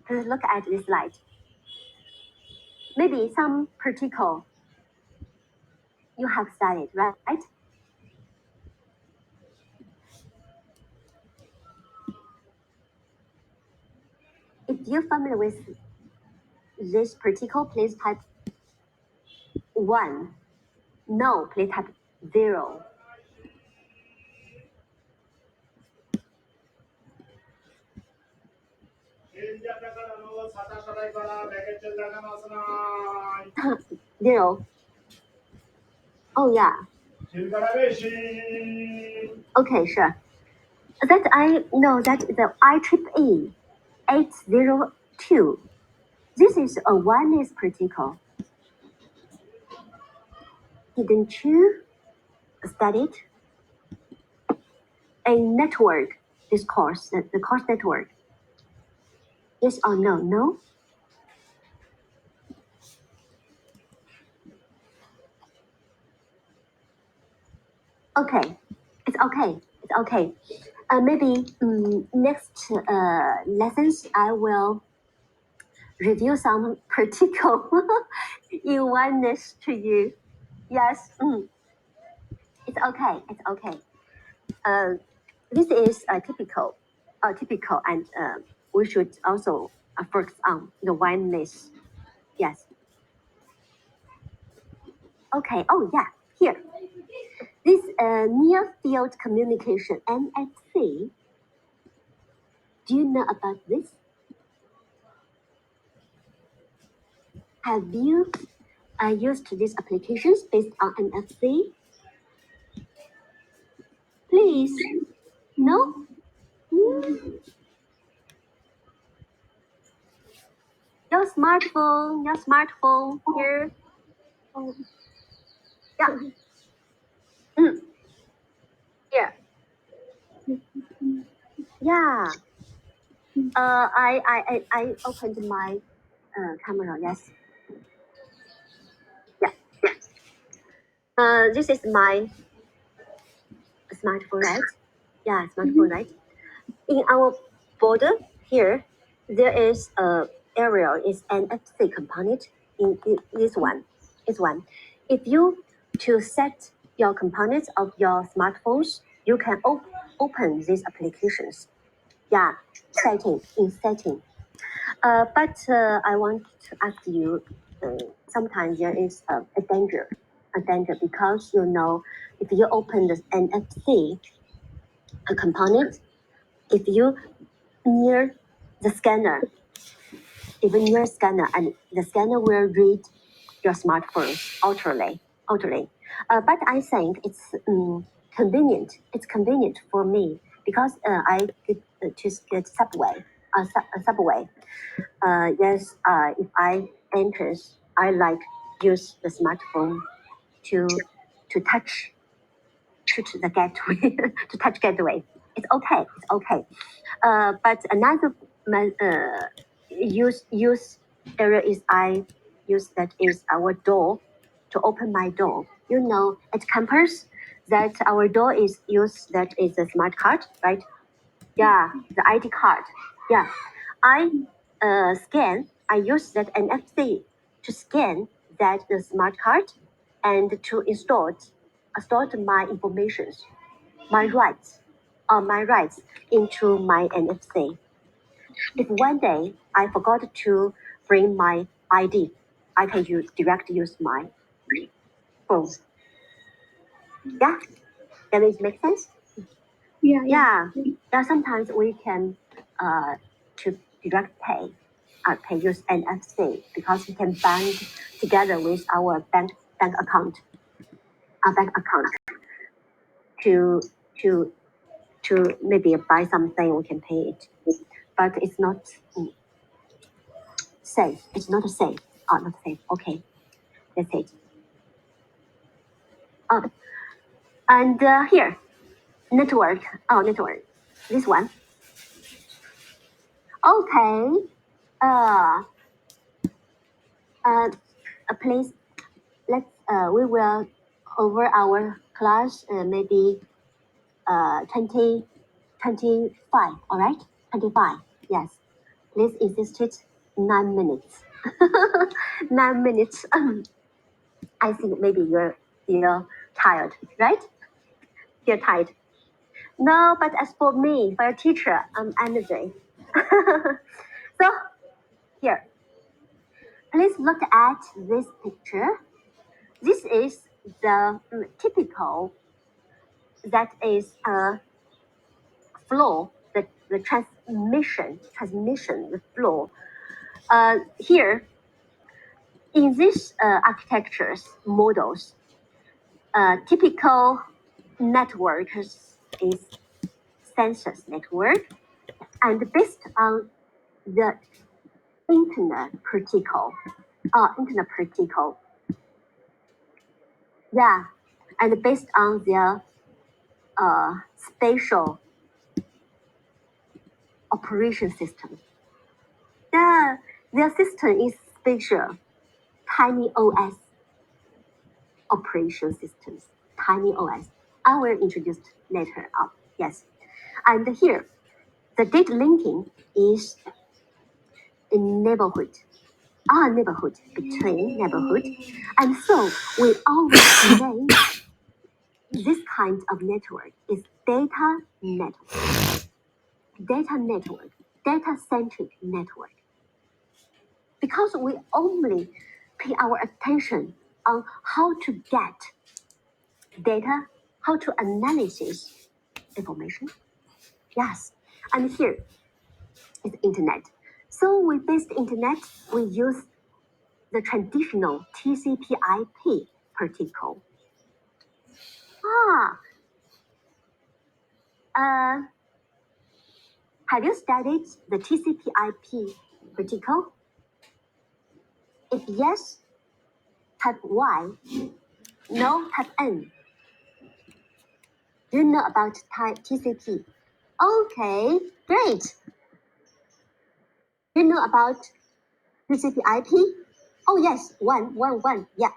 Please look at this slide. Maybe some particle you have studied, right? If you're familiar with this particle, please type 1. No, please type 0. Zero. Oh yeah. Okay, sure. That I know that the IEEE 802. This is a wireless particle. Didn't you study it? A network discourse, the course network. Yes or no? No? Okay. It's okay. Maybe next lessons I will review some particle in oneness to you. Yes. It's okay. This is typical, and we should also focus on the oneness. Yes. Okay. Oh yeah. Here. This near field communication NFC. Do you know about this? Have you used these applications based on NFC? Please. No? Your smartphone here. Yeah. Here. Yeah. I opened my camera. Yes. Yeah. This is my smartphone, right? Yeah, smartphone, right? In our border here, there is a area is NFC component in this one. If you to set your components of your smartphones, you can open these applications. Yeah, setting. But I want to ask you, sometimes there is a danger because if you open the NFC component, if you near the scanner, even near scanner, and the scanner will read your smartphone automatically. But I think it's convenient. It's convenient for me because I get to get subway. Subway. Yes. If I enters, I like use the smartphone to touch to the gateway to touch gateway. It's okay. It's okay. But another use area is I use that is our door to open my door. At campus that our door is used that is a smart card, right? Yeah, the ID card. Yeah, I scan. I use that NFC to scan that the smart card and to install my informations, my rights, into my NFC. If one day I forgot to bring my ID, I can use my phone. Yeah, does it make sense? Yeah. Yeah. Sometimes we can to direct pay use NFC because we can bind together with our bank account, to to to maybe buy something we can pay it, but it's not safe. It's not safe. Not safe. Okay, that's it. And here, network. Network. This one. Okay. Uh, please, let's. We will over our class. Maybe 25. All right. 25. Yes. Please insist it 9 minutes. 9 minutes. I think maybe you're tired, right? You're tired. No, but as for me, for a teacher, I'm energy. So here, please look at this picture. This is the typical, that is a flow, the transmission, the flow. Here, in these architectures models, typical networks is census network, and based on the internet protocol. Yeah, and based on their spatial operation system. Yeah, their system is spatial, tiny OS operation systems, tiny OS. I will introduce later on. Yes, and here the data linking is in neighborhood. Between neighborhood, and so we always name this kind of network is data network, data-centric network, because we only pay our attention on how to get data, how to analysis information. Yes, and here is internet. So we based internet, we use the traditional TCP/IP protocol. Have you studied the TCP/IP protocol? If yes, type Y. No, type N. Do you know about type TCP? Okay, great. Do you know about TCP/IP? Oh yes, one. Yeah,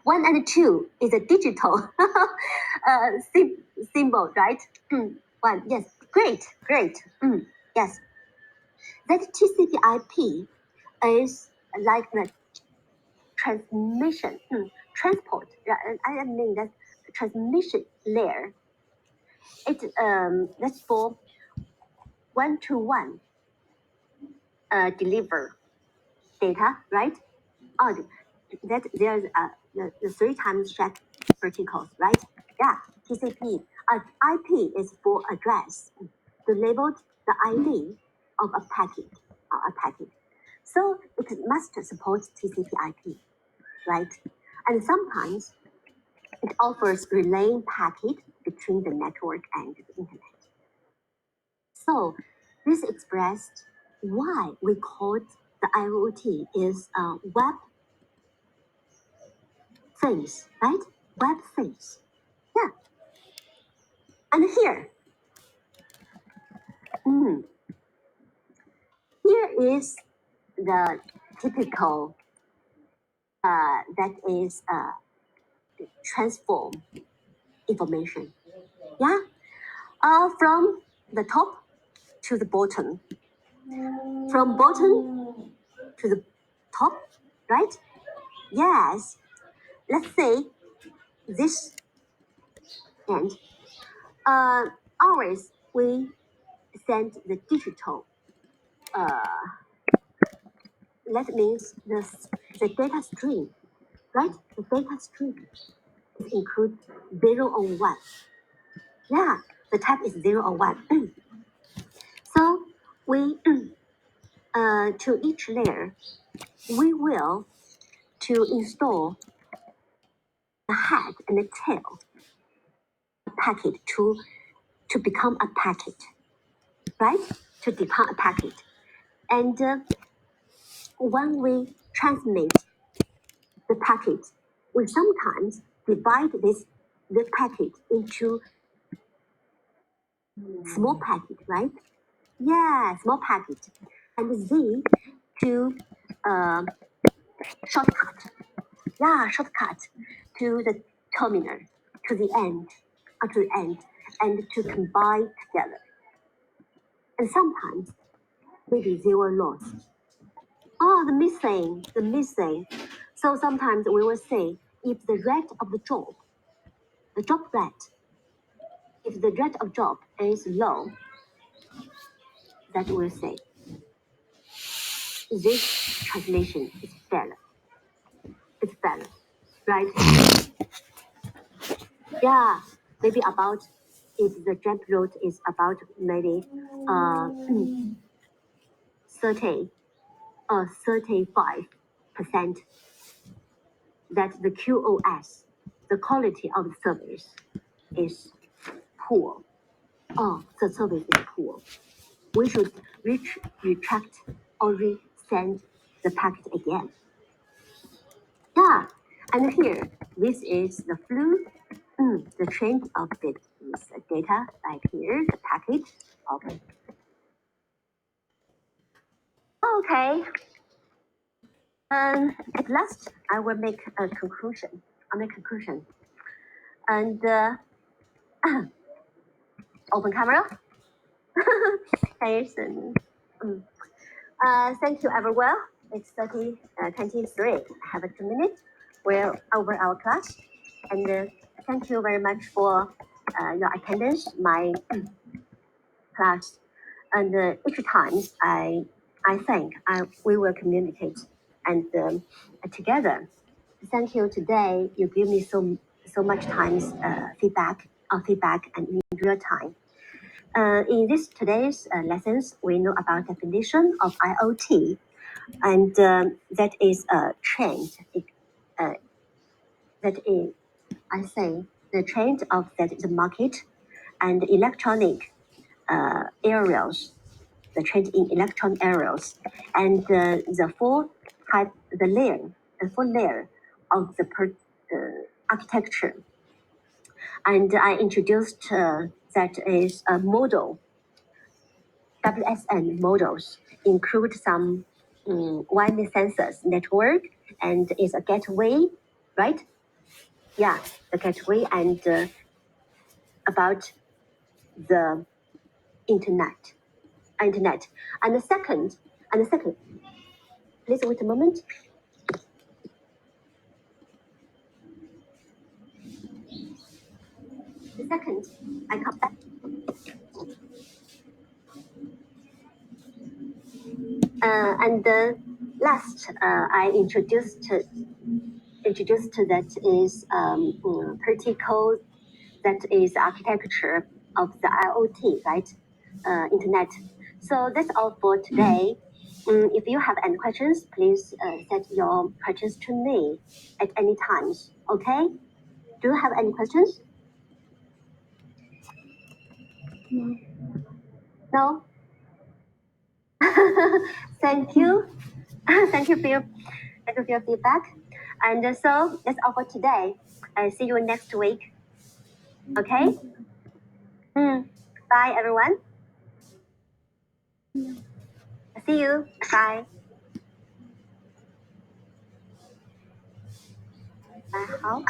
1 and 2 is a digital symbol, right? 1. Yes, great. Yes, that TCP/IP is like the transmission, transport. I mean that transmission layer. It that's for 1-to-1 deliver data, right? Oh, that there's the 3 times check verticals, right? Yeah, TCP. IP is for address. To label the ID of a packet. So it must support TCP/IP, right? And sometimes it offers relaying packet between the network and the internet. So this expressed why we called the IoT is web things, right? Web things. Yeah. And here, here is the typical that is transform information. Yeah. From the top to the bottom. From bottom to the top, right? Yes. Let's say this end. Always we send the digital. That means the data stream, right? The data stream includes 0 or 1. Yeah, the type is 0 or 1. So we to each layer, we will to install the head and the tail packet to become a packet, right? To become a packet. And when we transmit the packet, we sometimes divide the packet into small packet, right? Yeah, small packet. And Z to shortcut. Yeah, shortcut to the terminal, to the end, and to combine together. And sometimes maybe zero loss. Oh, the missing. So sometimes we will say if the rate of the job rate, if the rate of job is low, that will say this translation is better. It's better, right? Yeah, maybe about if the jump rate is about maybe 30 or 35%, that the QoS, the quality of the service is poor. Oh, the service is poor. We should retract or resend the packet again. Yeah, and here, this is the flu. The trend of this data right here, the packet of. Okay. At last, I will make a conclusion. And open camera. Jason. Thank you, everyone. It's 23. I have a 2 minutes. We're over our class. And thank you very much for your attendance, my class. And each time I think we will communicate and together. Thank you today. You give me so much time feedback and in real time. In this today's lessons, we know about definition of IoT, and that is a trend. That is, I say, the trend of the market and electronic areas, the trend in electronic areas, and the four layer of the architecture. And I introduced that is a model. WSN models include some wireless sensors network and is a gateway, right? Yeah, the gateway and about the internet. And the second, please wait a moment. The second, I come back. And the last I introduced that is pretty cool. That is architecture of the IoT, right? Internet. So that's all for today. If you have any questions, please set your questions to me at any times. Okay? Do you have any questions? No. Thank you. Thank you for your feedback. And so that's all for today. See you next week. Okay? Bye, everyone. See you. Bye. Bye. How?